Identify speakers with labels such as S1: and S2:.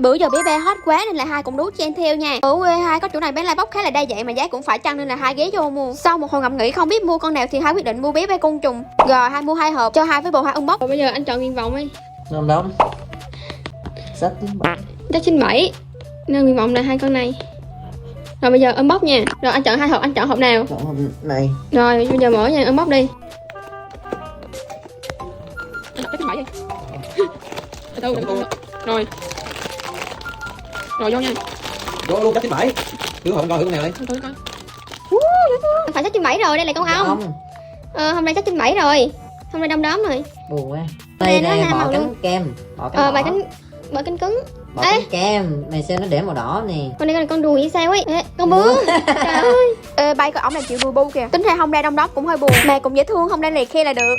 S1: Bữa giờ bé Be hot quá nên là hai cũng đú chen theo nha. Ở quê hai có chỗ này bán lá bóc khá là đa dạng mà giá cũng phải chăng nên là hai ghé vô mua. Sau một hồi ngẫm nghĩ không biết mua con nào thì hai quyết định mua bé Be côn trùng. Rồi hai mua 2 hộp cho hai với bộ hai unbox. Rồi bây giờ anh chọn nguyện vọng đi.
S2: Ngon lắm. Sách
S1: 97. Nên nguyện vọng là 2 con này. Rồi bây giờ unbox nha. Rồi anh chọn 2 hộp, anh chọn hộp nào?
S2: chọn hộp này.
S1: Rồi bây giờ mở nha, unbox đi. Chắc 97 đi. Từ từ. Rồi. Rồi vô nha.
S3: Vô luôn, cách 97. Thử hộp coi thử con nào đây.
S1: Anh phải chắc 97 rồi, đây là con ong. Hôm nay chắc 97 rồi. Hôm nay đông đóm rồi.
S2: Buồn quá. Đây
S1: Đây
S2: nè,
S1: nó
S2: bỏ
S1: màu
S2: cánh
S1: luôn.
S2: kem. Bỏ cánh đỏ.
S1: Bỏ cánh cứng.
S2: Bỏ
S1: Ê.
S2: cánh kem. Này sao nó để màu đỏ nè.
S1: Con này là con đùi vậy sao ấy? Ê, con bướm. Trời ơi. Ê, bay con ổng làm chịu đùi bu kìa. Tính ra không ra đông đóm cũng hơi buồn. Mà cũng dễ thương, không ra liệt khe là được.